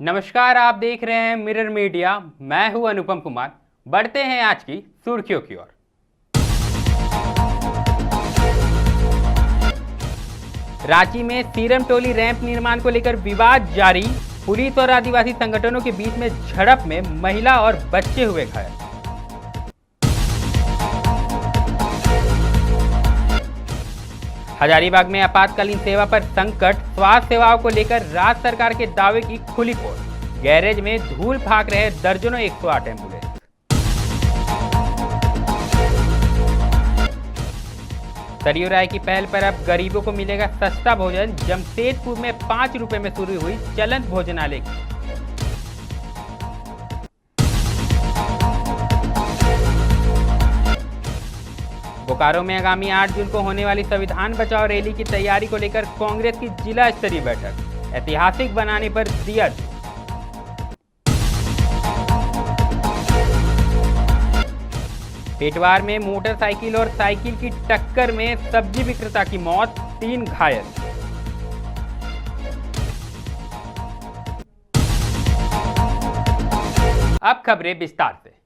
नमस्कार, आप देख रहे हैं मिरर मीडिया। मैं हूं अनुपम कुमार। बढ़ते हैं आज की सुर्खियों की ओर। रांची में सीरम टोली रैंप निर्माण को लेकर विवाद जारी। पुलिस और आदिवासी संगठनों के बीच में झड़प में महिला और बच्चे हुए घायल। हजारीबाग में आपातकालीन सेवा पर संकट। स्वास्थ्य सेवाओं को लेकर राज्य सरकार के दावे की खुली पोल। गैरेज में धूल फाक रहे दर्जनों 108 एम्बुलेंस। सरयू राय की पहल पर अब गरीबों को मिलेगा सस्ता भोजन। जमशेदपुर में 5 रुपए में शुरू हुई चलंत भोजनालय की। बोकारो में आगामी 8 जून को होने वाली संविधान बचाओ रैली की तैयारी को लेकर कांग्रेस की जिला स्तरीय बैठक। ऐतिहासिक बनाने पर दिया जोर। पेटवार में मोटरसाइकिल और साइकिल की टक्कर में सब्जी विक्रेता की मौत, 3 घायल। अब खबरें विस्तार से।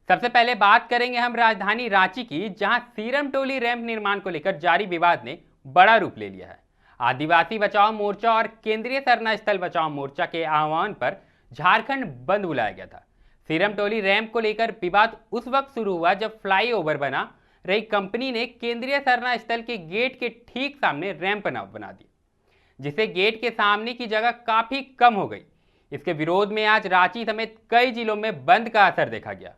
सबसे पहले बात करेंगे हम राजधानी रांची की, जहां सीरम टोली रैंप निर्माण को लेकर जारी विवाद ने बड़ा रूप ले लिया है। आदिवासी बचाओ मोर्चा और केंद्रीय सरना स्थल बचाओ मोर्चा के आह्वान पर झारखंड बंद बुलाया गया था। सीरम टोली रैंप को लेकर विवाद उस वक्त शुरू हुआ जब फ्लाईओवर बना रही कंपनी ने केंद्रीय सरना स्थल के गेट के ठीक सामने रैंप बना दी, जिससे गेट के सामने की जगह काफी कम हो गई। इसके विरोध में आज रांची समेत कई जिलों में बंद का असर देखा गया।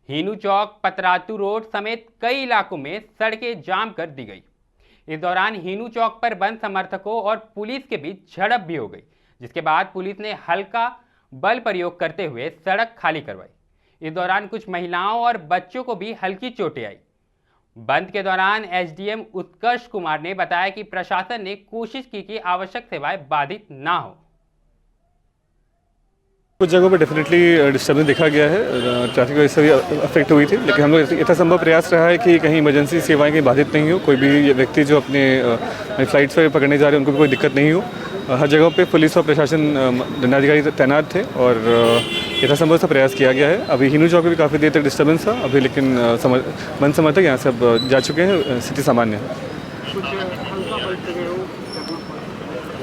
हीनू चौक, पतरातू रोड समेत कई इलाकों में सड़कें जाम कर दी गई। इस दौरान हीनू चौक पर बंद समर्थकों और पुलिस के बीच झड़प भी हो गई, जिसके बाद पुलिस ने हल्का बल प्रयोग करते हुए सड़क खाली करवाई। इस दौरान कुछ महिलाओं और बच्चों को भी हल्की चोटें आई। बंद के दौरान एसडीएम उत्कर्ष कुमार ने बताया कि प्रशासन ने कोशिश की कि आवश्यक सेवाएं बाधित ना हो। कुछ जगहों पर डेफिनेटली डिस्टर्बेंस देखा गया है, ट्रैफिक वजह से भी अफेक्ट हुई थी, लेकिन हम लोग यथासंभव प्रयास रहा है कि कहीं इमरजेंसी सेवाएं कहीं बाधित नहीं हो, कोई भी व्यक्ति जो अपने फ्लाइट्स पर पकड़ने जा रहे हैं उनको भी कोई दिक्कत नहीं हो। हर जगह पे पुलिस और प्रशासन दंडाधिकारी तैनात थे और यथासंभव से प्रयास किया गया है। अभी हीनू चौक में भी काफ़ी देर तक डिस्टर्बेंस था अभी, लेकिन बंद समर्थक यहाँ से अब जा चुके हैं, स्थिति सामान्य है।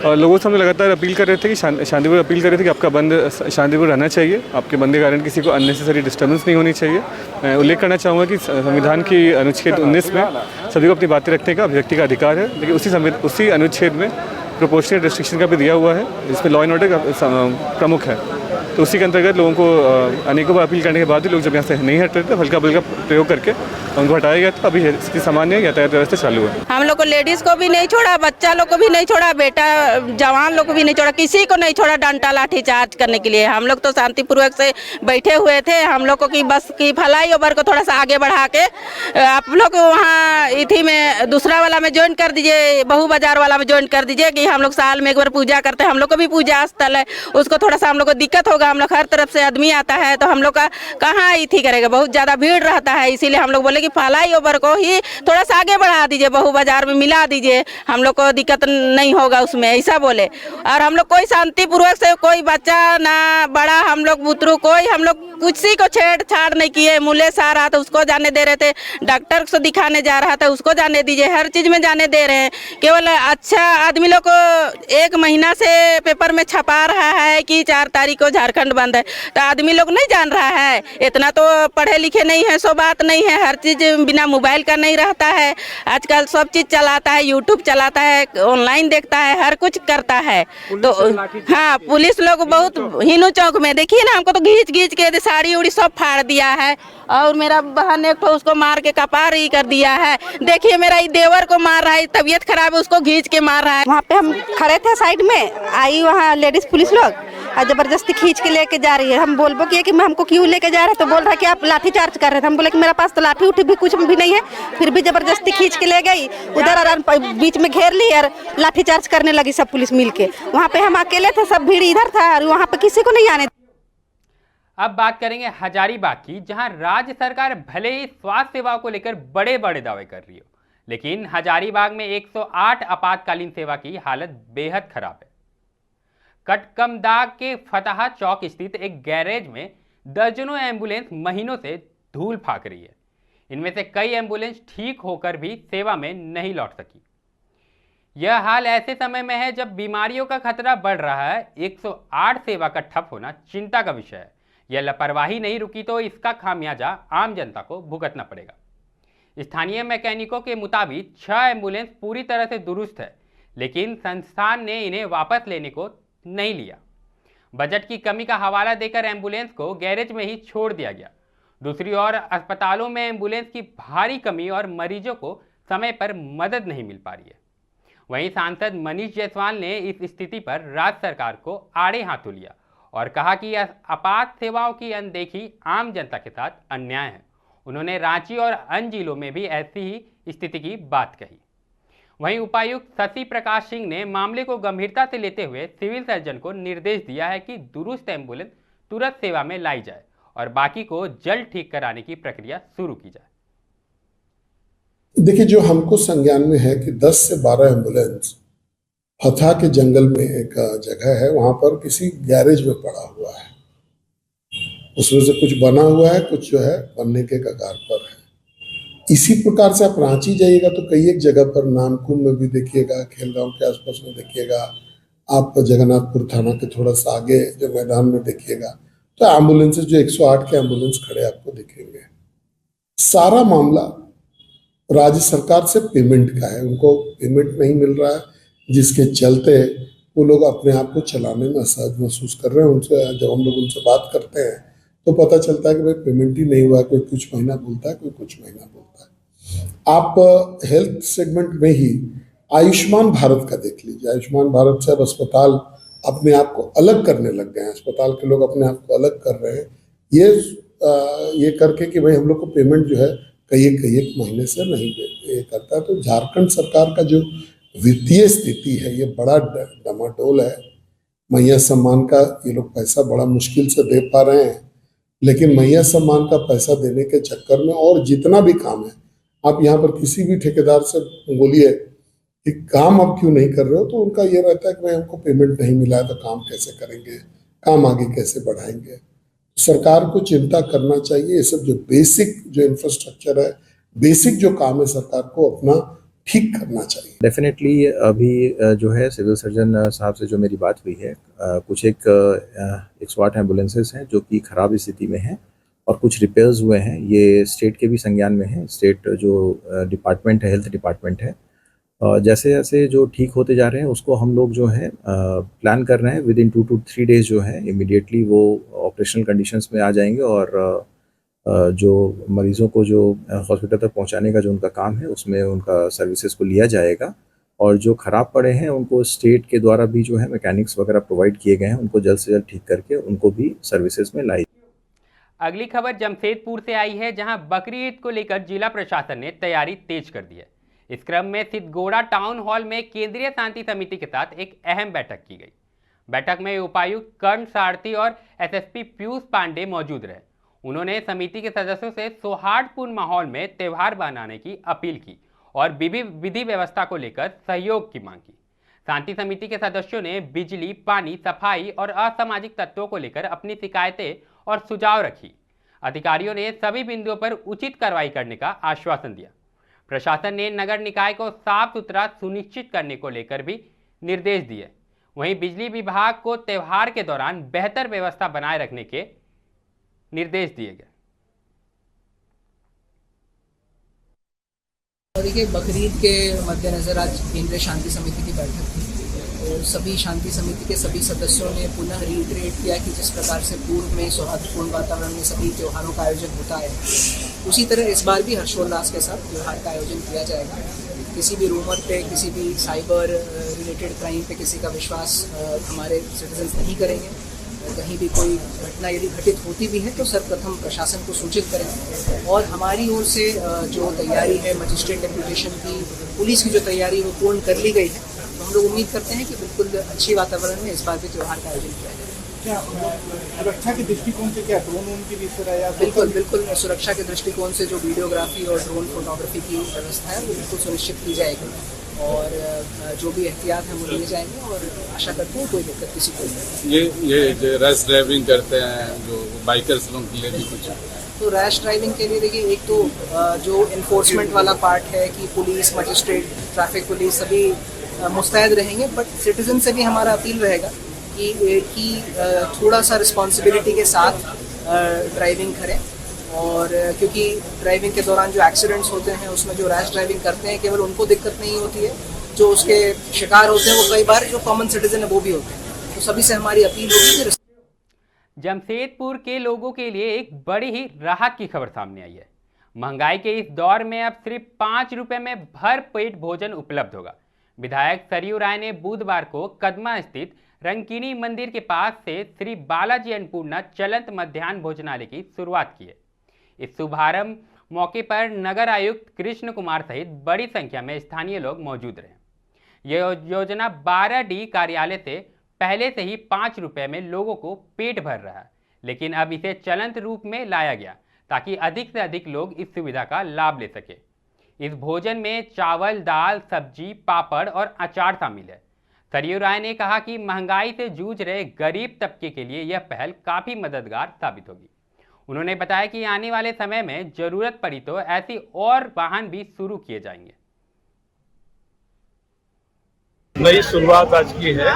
और लोगों से हम लगातार अपील कर रहे थे कि शांतिपूर्ण अपील कर रहे थे कि आपका बंद शांतिपूर्ण रहना चाहिए, आपके बंद के कारण किसी को अननेसेसरी डिस्टर्बेंस नहीं होनी चाहिए। मैं उल्लेख करना चाहूँगा कि संविधान की अनुच्छेद 19 में सभी को अपनी बातें रखने का अभिव्यक्ति का अधिकार है, लेकिन उसी अनुच्छेद में प्रोपोर्शनल रिस्ट्रिक्शन का भी दिया हुआ है, जिसमें लॉ एंड ऑर्डर का प्रमुख है। तो उसी के अंतर्गत लोगों को अनेकों बार अपील करने के बाद भी लोग जब यहाँ से नहीं हट रहे थे, हल्का बल का प्रयोग करके उनको हटाया गया था। अभी स्थिति सामान्य है, यातायात व्यवस्था चालू है। हम लोग को लेडीज को भी नहीं छोड़ा, बच्चा लोग को भी नहीं छोड़ा, बेटा जवान लोग को भी नहीं छोड़ा, किसी को नहीं छोड़ा डंडा लाठी चार्ज करने के लिए। हम लोग तो शांतिपूर्वक से बैठे हुए थे। हम लोग को की बस की फ्लाईओवर को थोड़ा सा आगे बढ़ा के आप लोग वहाँ इथी में दूसरा वाला में ज्वाइन कर दीजिए, बहु बाजार वाला में ज्वाइन कर दीजिए कि हम लोग साल में एक बार पूजा करते हैं। हम लोग को भी पूजा स्थल है, उसको थोड़ा सा हम लोग को दिक्कत होगा। हम लोग हर तरफ से आदमी आता है तो हम लोग का कहाँ इथी करेगा, बहुत ज़्यादा भीड़ रहता है। इसीलिए हम लोग बोले कि फ्लाईओवर को ही थोड़ा सा आगे बढ़ा दीजिए, बहु बाजार में मिला दीजिए, हम लोग को दिक्कत नहीं होगा उसमें, ऐसा बोले। और हम लोग कोई शांतिपूर्वक से, कोई बच्चा ना बड़ा, हम लोग बुतरू कोई, हम लोग किसी को छेड़छाड़ नहीं किए। मुलेस आ रहा था उसको जाने दे रहे थे, डॉक्टर को दिखाने जा रहा था उसको जाने दीजिए, हर चीज़ में जाने दे रहे हैं। केवल अच्छा आदमी लोग को 1 महीना से पेपर में छपा रहा है कि 4 तारीख को झारखंड बंद है, तो आदमी लोग नहीं जान रहा है। इतना तो पढ़े लिखे नहीं है, सो बात नहीं है। हर चीज़ बिना मोबाइल का नहीं रहता है, आजकल सब चीज़ चलाता है, यूट्यूब चलाता है, ऑनलाइन देखता है, हर कुछ करता है। तो हाँ, पुलिस लोग बहुत हीनू चौक में देखिए ना, हमको तो घींच के साड़ी उड़ी सब फाड़ दिया है। और मेरा बहन एक तो उसको मार के कपार ही कर दिया है। देखिए मेरा देवर को मार रहा है, तबीयत खराब है उसको घींच के मार रहा है। वहाँ पे हम खड़े थे साइड में, आई वहाँ लेडीज पुलिस लोग और जबरदस्ती खींच के लेके जा रही है। हम बोलबो किए कि हमको क्यों लेके जा रहे हैं, तो बोल रहा है कि आप लाठी चार्ज कर रहे थे। हम बोले कि मेरा पास तो लाठी उठी भी कुछ भी नहीं है, फिर भी जबरदस्ती खींच के ले गई उधर और बीच में घेर ली और लाठी चार्ज करने लगी सब पुलिस मिल के। वहाँ पे हम अकेले थे, सब भीड़ इधर था और वहाँ पे किसी को नहीं आने। अब बात करेंगे हजारीबाग की, जहां राज्य सरकार भले ही स्वास्थ्य सेवाओं को लेकर बड़े बड़े दावे कर रही हो, लेकिन हजारीबाग में 108 आपातकालीन सेवा की हालत बेहद खराब है। कटकमदाग के फतहा चौक स्थित एक गैरेज में दर्जनों एम्बुलेंस महीनों से धूल फाक रही है। इनमें से कई एम्बुलेंस ठीक होकर भी सेवा में नहीं लौट सकी। यह हाल ऐसे समय में है जब बीमारियों का खतरा बढ़ रहा है। 108 सेवा का ठप होना चिंता का विषय है। यह लापरवाही नहीं रुकी तो इसका खामियाजा आम जनता को भुगतना पड़ेगा। स्थानीय मैकेनिकों के मुताबिक 6 एम्बुलेंस पूरी तरह से दुरुस्त है, लेकिन संस्थान ने इन्हें वापस लेने को नहीं लिया। बजट की कमी का हवाला देकर एम्बुलेंस को गैरेज में ही छोड़ दिया गया। दूसरी ओर अस्पतालों में एम्बुलेंस की भारी कमी और मरीजों को समय पर मदद नहीं मिल पा रही है। वहीं सांसद मनीष जायसवाल ने इस स्थिति पर राज्य सरकार को आड़े हाथों लिया और कहा कि यह आपात सेवाओं की अनदेखी आम जनता के साथ अन्याय है। उन्होंने रांची और अन्य जिलों में भी ऐसी ही स्थिति की बात कही। वहीं उपायुक्त शशि प्रकाश सिंह ने मामले को गंभीरता से लेते हुए सिविल सर्जन को निर्देश दिया है कि दुरुस्त एम्बुलेंस तुरंत सेवा में लाई जाए और बाकी को जल्द ठीक कराने की प्रक्रिया शुरू की जाए। देखिए, जो हमको संज्ञान में है कि 10 से 12 एम्बुलेंस फतहा के जंगल में एक जगह है, वहां पर किसी गैरेज में पड़ा हुआ है। उसमें से कुछ बना हुआ है, कुछ जो है बनने के कगार पर है। इसी प्रकार से आप रांची जाइएगा तो कई एक जगह पर नानकुम में भी देखिएगा, खेलगांव के आसपास में देखिएगा, आप जगन्नाथपुर थाना के थोड़ा सा आगे जो मैदान में देखिएगा तो एम्बुलेंसेज जो 108 के एम्बुलेंस खड़े आपको दिखेंगे। सारा मामला राज्य सरकार से पेमेंट का है। उनको पेमेंट नहीं मिल रहा है, जिसके चलते वो लोग अपने आप को चलाने में असहज महसूस कर रहे हैं। उनसे जब हम लोग उनसे बात करते हैं तो पता चलता है कि भाई पेमेंट ही नहीं हुआ है। कोई कुछ महीना बोलता है, कोई कुछ महीना बोलता है। आप हेल्थ सेगमेंट में ही आयुष्मान भारत का देख लीजिए। आयुष्मान भारत से अब अस्पताल अपने आप को अलग करने लग गए हैं। अस्पताल के लोग अपने आप को अलग कर रहे हैं ये करके कि भाई हम लोग को पेमेंट जो है कई एक महीने से नहीं ये करता है। तो झारखंड सरकार का जो वित्तीय स्थिति है ये बड़ा डमाडोल है। मैया सम्मान का ये लोग पैसा बड़ा मुश्किल से दे पा रहे हैं, लेकिन मैया सम्मान का पैसा देने के चक्कर में और जितना भी काम है, आप यहाँ पर किसी भी ठेकेदार से बोलिए कि काम आप क्यों नहीं कर रहे हो, तो उनका ये रहता है कि भाई हमको पेमेंट नहीं मिला है तो काम कैसे करेंगे, काम आगे कैसे बढ़ाएंगे। सरकार को चिंता करना चाहिए। ये सब जो बेसिक जो इंफ्रास्ट्रक्चर है, बेसिक जो काम है, सरकार को अपना ठीक करना चाहिए। डेफिनेटली अभी जो है सिविल सर्जन साहब से जो मेरी बात हुई है, कुछ 108 एम्बुलेंसेस हैं जो कि ख़राब स्थिति में हैं और कुछ रिपेयर्स हुए हैं। ये स्टेट के भी संज्ञान में है। स्टेट जो डिपार्टमेंट है, हेल्थ डिपार्टमेंट है, जैसे जैसे जो ठीक होते जा रहे हैं उसको हम लोग जो है प्लान कर रहे हैं विद इन 2 to 3 डेज जो है इमीडिएटली वो ऑपरेशनल कंडीशंस में आ जाएंगे और जो मरीज़ों को जो हॉस्पिटल तक पहुंचाने का जो उनका काम है उसमें उनका सर्विसेज को लिया जाएगा और जो ख़राब पड़े हैं उनको स्टेट के द्वारा भी जो है मैकेनिक्स वगैरह प्रोवाइड किए गए हैं, उनको जल्द से जल्द ठीक करके उनको भी सर्विसेज में लाई। अगली खबर जमशेदपुर से आई है, जहां बकरी ईद को लेकर जिला प्रशासन ने तैयारी तेज कर दी है। इस क्रम में सिद्धगोड़ा टाउन हॉल में केंद्रीय शांति समिति के साथ एक अहम बैठक की गई। बैठक में उपायुक्त कर्ण सारथी और एसएसपी पीयूष पांडे मौजूद रहे। उन्होंने समिति के सदस्यों से सौहार्दपूर्ण माहौल में त्यौहार मनाने की अपील की और विधि व्यवस्था को लेकर सहयोग की मांग की। शांति समिति के सदस्यों ने बिजली, पानी, सफाई और असामाजिक तत्वों को लेकर अपनी शिकायतें और सुझाव रखी। अधिकारियों ने सभी बिंदुओं पर उचित कार्रवाई करने का आश्वासन दिया। प्रशासन ने नगर निकाय को साफ सुथरा सुनिश्चित करने को लेकर भी निर्देश दिए। वहीं बिजली विभाग को त्यौहार के दौरान बेहतर व्यवस्था बनाए रखने के निर्देश दिए गए। देखिए, बकरीद के मद्देनजर आज केंद्रीय शांति समिति की बैठक थी और सभी शांति समिति के सभी सदस्यों ने पुनः रिइटरेट किया कि जिस प्रकार से पूर्व में सौहार्दपूर्ण वातावरण में सभी त्योहारों का आयोजन होता है, उसी तरह इस बार भी हर्षोल्लास के साथ त्यौहार का आयोजन किया जाएगा। किसी भी रूमर पे, किसी भी साइबर रिलेटेड क्राइम पे किसी का विश्वास हमारे सिटीजन्स नहीं करेंगे। कहीं भी कोई घटना यदि घटित होती भी है तो सर्वप्रथम प्रशासन को सूचित करें और हमारी ओर से जो तैयारी है मजिस्ट्रेट डेप्यूटेशन की, पुलिस की जो तैयारी वो पूर्ण कर ली गई है। तो हम लोग उम्मीद करते हैं कि बिल्कुल अच्छी वातावरण में इस बार भी त्यौहार का आयोजन किया जाएगा। क्या सुरक्षा के दृष्टिकोण से क्या ड्रोन की भी बिल्कुल सुरक्षा के दृष्टिकोण से जो वीडियोग्राफी और ड्रोन फोटोग्राफी की व्यवस्था है वो बिल्कुल सुनिश्चित की जाएगी। और जो भी एहतियात है वो लिए जाएंगे और आशा करते हैं कोई दिक्कत किसी को नहीं। ये जो रैश ड्राइविंग करते हैं जो बाइकर्स लोगों के लिए भी कुछ, तो रैश ड्राइविंग के लिए देखिए, एक तो जो इन्फोर्समेंट वाला पार्ट है कि पुलिस, मजिस्ट्रेट, ट्रैफिक पुलिस सभी मुस्तैद रहेंगे, बट सिटीजन से भी हमारा अपील रहेगा कि थोड़ा सा रिस्पॉन्सिबिलिटी के साथ ड्राइविंग करें। और क्योंकि ड्राइविंग के दौरान जो एक्सीडेंट्स होते हैं उसमें जो रैश ड्राइविंग करते हैं केवल उनको दिक्कत नहीं होती है, जो उसके शिकार होते हैं वो कई बार जो कॉमन सिटीजन है वो भी होते हैं। तो सभी से हमारी अपील होगी कि जमशेदपुर के लोगों के लिए एक बड़ी ही राहत की खबर सामने आई है। महंगाई के इस दौर में अब सिर्फ 5 रुपए में भर पेट भोजन उपलब्ध होगा। विधायक सरयू राय ने बुधवार को कदमा स्थित रंकिनी मंदिर के पास से श्री बालाजी अन्नपूर्णा चलंत मध्याह्न भोजनालय की शुरुआत की है। इस शुभारंभ मौके पर नगर आयुक्त कृष्ण कुमार सहित बड़ी संख्या में स्थानीय लोग मौजूद रहे। यह योजना 12D कार्यालय से पहले से ही 5 रुपए में लोगों को पेट भर रहा है, लेकिन अब इसे चलंत रूप में लाया गया ताकि अधिक से अधिक लोग इस सुविधा का लाभ ले सके। इस भोजन में चावल, दाल, सब्जी, पापड़ और अचार शामिल है। सरयू राय ने कहा कि महंगाई से जूझ रहे गरीब तबके के लिए यह पहल काफी मददगार साबित होगी। उन्होंने बताया कि आने वाले समय में जरूरत पड़ी तो ऐसी और वाहन भी शुरू किए जाएंगे। नई शुरुआत आज की है।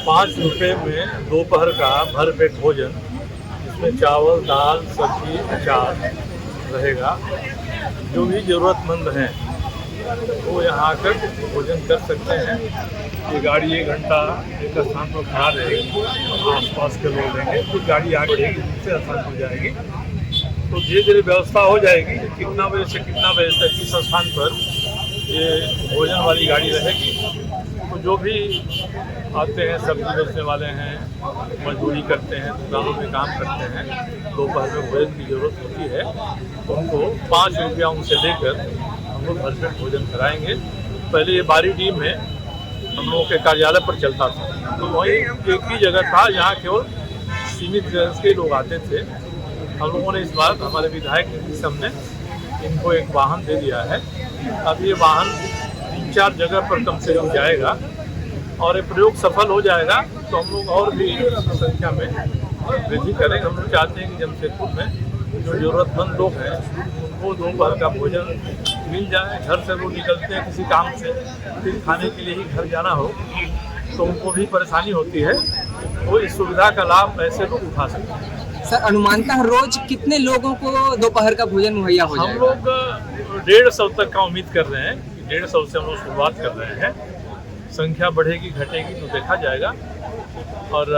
5 रुपए में दोपहर का भरपेट भोजन, जिसमें चावल, दाल, सब्जी, अचार रहेगा। जो भी जरूरतमंद हैं वो यहाँ आकर भोजन कर सकते हैं। ये गाड़ी 1 घंटा एक स्थान पर खड़ा रहेगी, आसपास के लोग रहेंगे, फिर गाड़ी आगे रहेगी, दूसरे स्थान पर जाएगी। तो धीरे धीरे व्यवस्था हो जाएगी कितना बजे से कितना बजे तक किस स्थान पर ये भोजन वाली गाड़ी रहेगी। तो जो भी आते हैं, सब्जी बेचने वाले हैं, मजदूरी करते हैं, दुकानों में काम करते हैं, दोपहर में भोजन की जरूरत होती है, तो उनको 5 रुपया उनसे लेकर हम लोग भरपेट भोजन कराएंगे। पहले ये 12D में हम लोगों के कार्यालय पर चलता था, तो वहीं एक ही जगह था जहाँ केवल सीमित के लोग आते थे। हम लोगों ने इस बार हमारे विधायक के सामने इनको एक वाहन दे दिया है। अब ये वाहन 3-4 जगह पर कम से कम जाएगा और ये प्रयोग सफल हो जाएगा तो हम लोग और भी संख्या में वृद्धि करेंगे। हम लोग चाहते हैं कि जमशेदपुर में जो जरूरतमंद लोग हैं उनको दोपहर का भोजन मिल जाए। घर से लोग निकलते हैं किसी काम से, फिर खाने के लिए ही घर जाना हो तो उनको भी परेशानी होती है, वो इस सुविधा का लाभ ऐसे लोग उठा सकते हैं। सर, अनुमानतः रोज कितने लोगों को दोपहर का भोजन मुहैया हो जाएगा? हम लोग 150 तक का उम्मीद कर रहे हैं। 150 से हम लोग शुरुआत कर रहे हैं। संख्या बढ़ेगी घटेगी तो देखा जाएगा और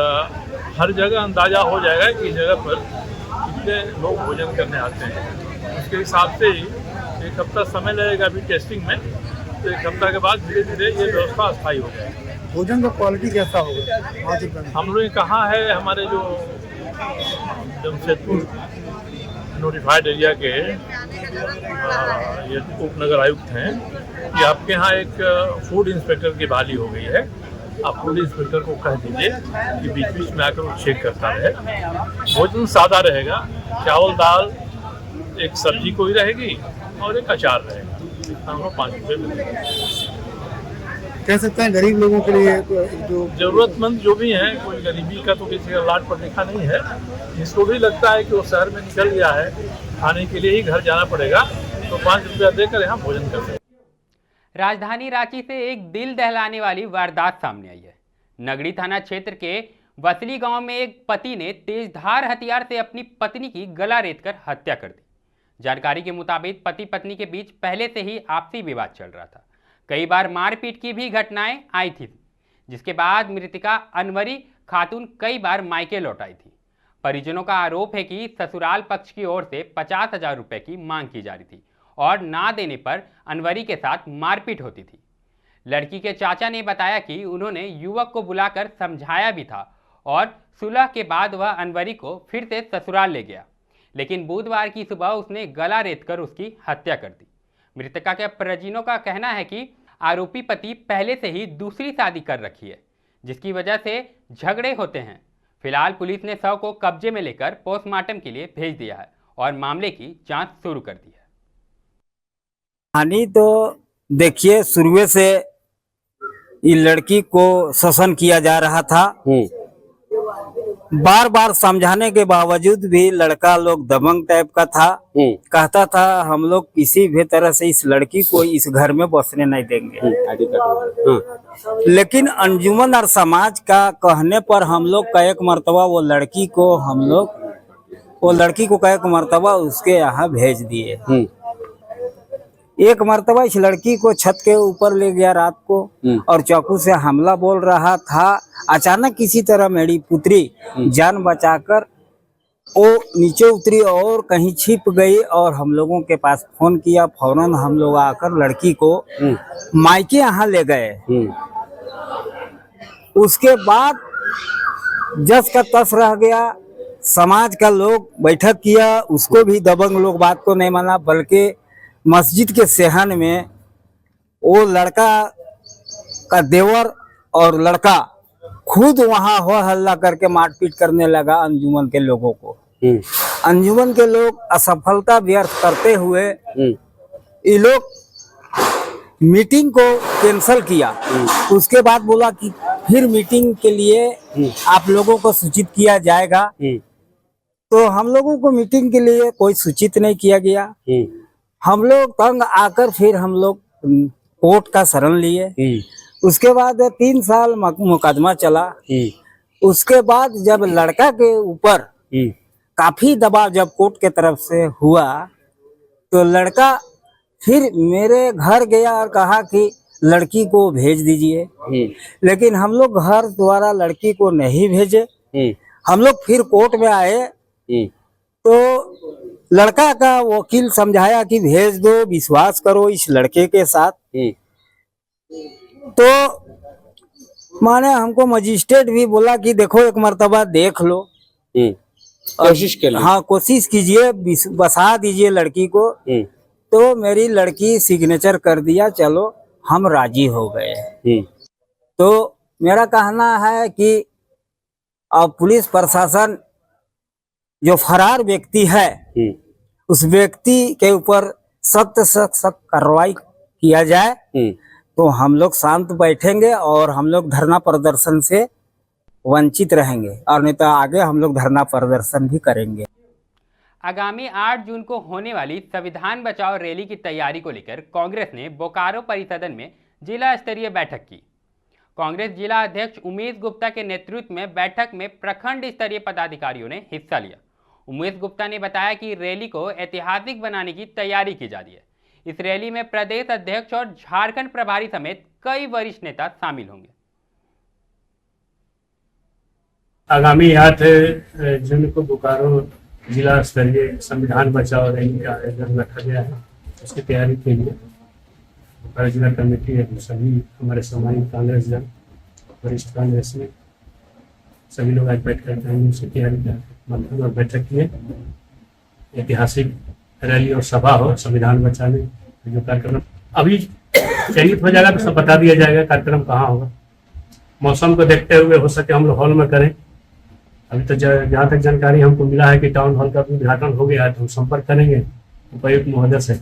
हर जगह अंदाजा हो जाएगा कि इस जगह पर कितने लोग भोजन करने आते हैं। उसके हिसाब से ही 1 हफ्ता समय लगेगा अभी टेस्टिंग में, तो 1 हफ्ता के बाद धीरे धीरे ये व्यवस्था अस्थायी हो जाएगी। भोजन का क्वालिटी कैसा होगा? 5 रुपये में हम लोग ने कहा है, हमारे जो जमशेदपुर नोटिफाइड एरिया के ये उपनगर आयुक्त हैं कि आपके यहाँ एक फूड इंस्पेक्टर की बहाली हो गई है। आप फूड इंस्पेक्टर को कह दीजिए कि बीच बीच में आकर वो चेक करता रहे। भोजन सादा रहेगा, चावल, दाल, एक सब्जी कोई रहेगी और एक अचार रहेगा। हम लोग 5 रुपये में कह सकते हैं गरीब लोगों के लिए जो जरूरतमंद जो भी हैं, कोई गरीबी का तो किसी का लाट पर लिखा नहीं है। जिसको भी लगता है कि वो शहर में निकल गया है, खाने के लिए ही घर जाना पड़ेगा, तो 5 रुपया देकर यहाँ भोजन कर सकते हैं। राजधानी रांची से एक दिल दहलाने वाली वारदात सामने आई है। नगड़ी थाना क्षेत्र के वसली गांव में एक पति ने तेजधार हथियार से अपनी पत्नी की गला रेतकर हत्या कर दी। जानकारी के मुताबिक पति पत्नी के बीच पहले से ही आपसी विवाद चल रहा था। कई बार मारपीट की भी घटनाएं आई थी, जिसके बाद मृतका अनवरी खातून कई बार मायके लौट आई थी। परिजनों का आरोप है कि ससुराल पक्ष की ओर से 50,000 रुपए की मांग की जा रही थी और ना देने पर अनवरी के साथ मारपीट होती थी। लड़की के चाचा ने बताया कि उन्होंने युवक को बुलाकर समझाया भी था और सुलह के बाद वह अनवरी को फिर से ससुराल ले गया, लेकिन बुधवार की सुबह उसने गला रेतकर उसकी हत्या कर दी। मृतका के परिजनों का कहना है कि आरोपी पति पहले से ही दूसरी शादी कर रखी है, जिसकी वजह से झगड़े होते हैं। फिलहाल पुलिस ने शव को कब्जे में लेकर पोस्टमार्टम के लिए भेज दिया है और मामले की जांच शुरू कर दी है। कहानी तो देखिए शुरू से ये लड़की को शासन किया जा रहा था। बार बार समझाने के बावजूद भी लड़का लोग दबंग टाइप का था। कहता था हम लोग किसी भी तरह से इस लड़की को इस घर में बसने नहीं देंगे। लेकिन अंजुमन और समाज का कहने पर हम लोग का एक मर्तबा वो लड़की को कई मर्तबा उसके यहाँ भेज दिए। एक मर्तबा इस लड़की को छत के ऊपर ले गया रात को और चाकू से हमला बोल रहा था। अचानक किसी तरह मेरी पुत्री जान बचाकर वो नीचे उतरी और कहीं छिप गई और हम लोगों के पास फोन किया। फौरन हम लोग आकर लड़की को मायके यहाँ ले गए। उसके बाद जस का तस रह गया। समाज का लोग बैठक किया, उसको भी दबंग लोग बात को नहीं माना, बल्कि मस्जिद के सेहन में वो लड़का का देवर और लड़का खुद वहां हो हल्ला करके मारपीट करने लगा अंजुमन के लोगों को। अंजुमन के लोग असफलता व्यर्थ करते हुए ये लोग मीटिंग को कैंसिल किया। उसके बाद बोला कि फिर मीटिंग के लिए आप लोगों को सूचित किया जाएगा। तो हम लोगों को मीटिंग के लिए कोई सूचित नहीं किया गया। हम लोग तंग आकर फिर हम लोग कोर्ट का शरण लिए। उसके बाद 3 साल मुकदमा चला। उसके बाद जब लड़का के ऊपर काफी दबाव जब कोर्ट के तरफ से हुआ तो लड़का फिर मेरे घर गया और कहा कि लड़की को भेज दीजिए। लेकिन हम लोग घर द्वारा लड़की को नहीं भेजे। हम लोग फिर कोर्ट में आए तो लड़का का वकील समझाया कि भेज दो, विश्वास करो इस लड़के के साथ। तो माने हमको मजिस्ट्रेट भी बोला कि देखो एक मर्तबा देख लो, कोशिश कर लो। हाँ कोशिश कीजिए, बसा दीजिए लड़की को। तो मेरी लड़की सिग्नेचर कर दिया, चलो हम राजी हो गए। तो मेरा कहना है कि अब पुलिस प्रशासन जो फरार व्यक्ति है उस व्यक्ति के ऊपर सख्त कार्रवाई किया जाए तो हम लोग शांत बैठेंगे और हम लोग धरना प्रदर्शन से वंचित रहेंगे और नहीं तो आगे हम लोग धरना प्रदर्शन भी करेंगे। आगामी 8 जून को होने वाली संविधान बचाओ रैली की तैयारी को लेकर कांग्रेस ने बोकारो परिसदन में जिला स्तरीय बैठक की। कांग्रेस जिला अध्यक्ष उमेश गुप्ता के नेतृत्व में बैठक में प्रखंड स्तरीय पदाधिकारियों ने हिस्सा लिया। उमेश गुप्ता ने बताया कि रैली को ऐतिहासिक बनाने की तैयारी की जा रही है। इस रैली में प्रदेश अध्यक्ष और झारखंड प्रभारी समेत कई वरिष्ठ नेता शामिल होंगे। आगामी 8 जून को बोकारो जिला स्तरीय संविधान बचाओ रैली का आयोजन रखा गया है। उसकी तैयारी के लिए बोकारो जिला कमेटी सभी हमारे सामाजिक कांग्रेस जन वरिष्ठ कांग्रेस में सभी लोग आज बैठ कर उसकी तैयारी कर मंथन और बैठक किए। ऐतिहासिक रैली और सभा हो संविधान बचाने जो कार्यक्रम अभी चयनित हो जाएगा तो सब बता दिया जाएगा कार्यक्रम कहाँ होगा। मौसम को देखते हुए हो सके हम लोग हॉल में करें। अभी तो जहाँ तक जानकारी हमको मिला है कि टाउन हॉल का उद्घाटन हो गया है तो हम संपर्क करेंगे उपायुक्त महोदय से।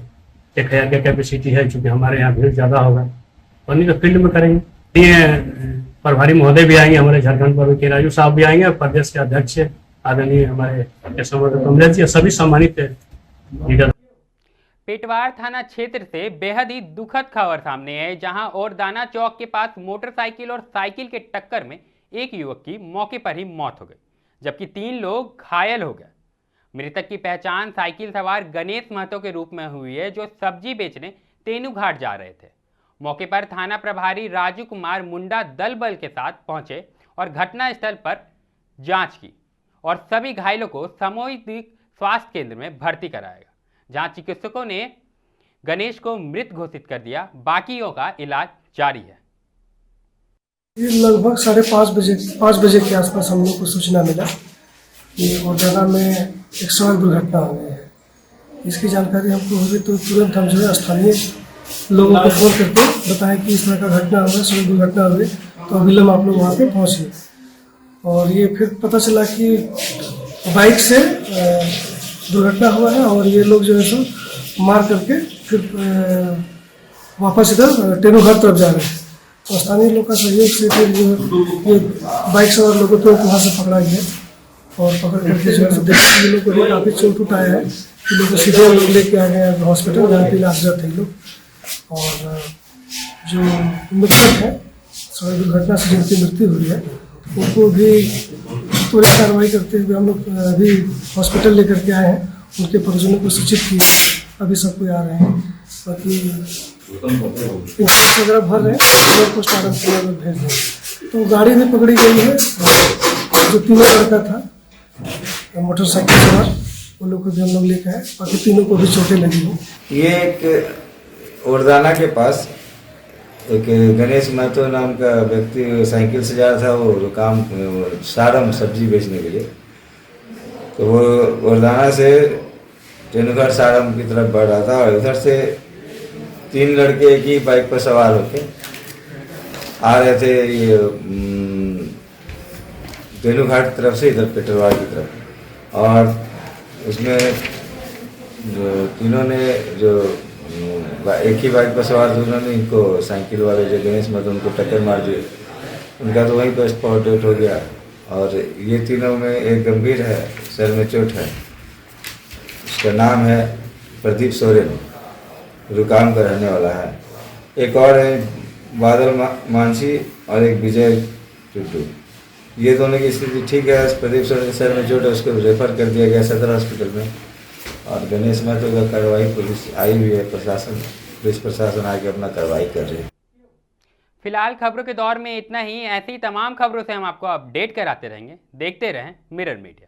1000 की कैपेसिटी है, चूंकि हमारे यहाँ भीड़ ज्यादा होगा और नहीं तो फील्ड में करेंगे। ये प्रभारी महोदय भी आएंगे, हमारे झारखंड पर के राजू साहब भी आएंगे और प्रदेश के अध्यक्ष आदरणीय हमारे कमलेश जी सभी सम्मानित लीडर। पेटवार थाना क्षेत्र से बेहद ही दुखद खबर सामने है, जहां ओरदाना चौक के पास मोटरसाइकिल और साइकिल के टक्कर में एक युवक की मौके पर ही मौत हो गई, जबकि 3 लोग घायल हो गए। मृतक की पहचान साइकिल सवार गणेश महतो के रूप में हुई है, जो सब्जी बेचने तेनूघाट जा रहे थे। मौके पर थाना प्रभारी राजू कुमार मुंडा दल बल के साथ पहुंचे और घटनास्थल पर जांच की और सभी घायलों को सामुदायिक स्वास्थ्य केंद्र में भर्ती कराया गया, जहां चिकित्सकों ने गणेश को मृत घोषित कर दिया। बाकियों का इलाज जारी है। ये लगभग 5:30 बजे के आसपास हम लोग को सूचना मिला कि ओरदाना में एक सड़क दुर्घटना हो गई है। इसकी जानकारी हमको हुई तो तुरंत हम जो है स्थानीय लोगों को फोन करके बताया कि इस तरह का घटना हुआ, सड़क दुर्घटना हुई। तो अविलंब आप लोग वहाँ पे पहुँचे और ये फिर पता चला कि बाइक से दुर्घटना हुआ है और ये लोग जो है सो मार करके फिर वापस इधर टेनूघाट तरफ जा रहे थे। तो स्थानीय लोग का सहयोग से फिर ये बाइक सवार लोगों को वहाँ से पकड़ा गया और पकड़ करके जो है देखा कि लोग को भी काफ़ी चोट उठाया है। कि लोग को सीधे लोग लेके आ गए हॉस्पिटल, जहाँ पे इलाजरत थे लोग। और जो मृतक है सड़क दुर्घटना से जिनकी मृत्यु हुई है उनको भी त्वरित कार्रवाई करते हुए हम लोग अभी हॉस्पिटल लेकर के आए हैं। उनके परिजनों को सूचित किया, अभी सब कोई आ रहे हैं। बाकी इंश्योरेंस वगैरह भर रहे हैं, पोस्टमार्टम के लिए भेज दें। तो गाड़ी भी पकड़ी गई है, जो तीनों लड़का था मोटरसाइकिल सवार, वो लोग को भी हम लोग लेकर आए। बाकी तीनों को भी चोटें लगी हैं। ये एक ओरदाना के पास एक गणेश महतो नाम का व्यक्ति साइकिल से जा रहा था, वो काम सारम सब्जी बेचने के लिए। तो वो वरदाना से टेनूघाट सारम की तरफ बढ़ रहा था और उधर से 3 लड़के एक ही बाइक पर सवार होके आ रहे थे ये टेनूघाट की तरफ से इधर पेट्रोलवाड़ की तरफ। और उसमें जो तीनों ने जो एक ही बाइक पर सवार थे उन्होंने इनको साइकिल वाले जो गणेश महतो उनको टक्कर मार दी। उनका तो वहीं पर स्पॉट डेथ हो गया। और ये तीनों में एक गंभीर है, सर में चोट है। उसका नाम है प्रदीप सोरेन, रुकाम का रहने वाला है। एक और है बादल मानसी और एक विजय टुड्डू। ये दोनों की स्थिति ठीक है। प्रदीप सोरेन के सर में चोट है, उसको रेफर कर दिया गया सदर हॉस्पिटल में। और गणेश महतो का कार्रवाई पुलिस आई हुई है, पुलिस प्रशासन आके अपना कार्रवाई कर रही है। फिलहाल खबरों के दौर में इतना ही। ऐसी तमाम खबरों से हम आपको अपडेट कराते रहेंगे। देखते रहें मिरर मीडिया।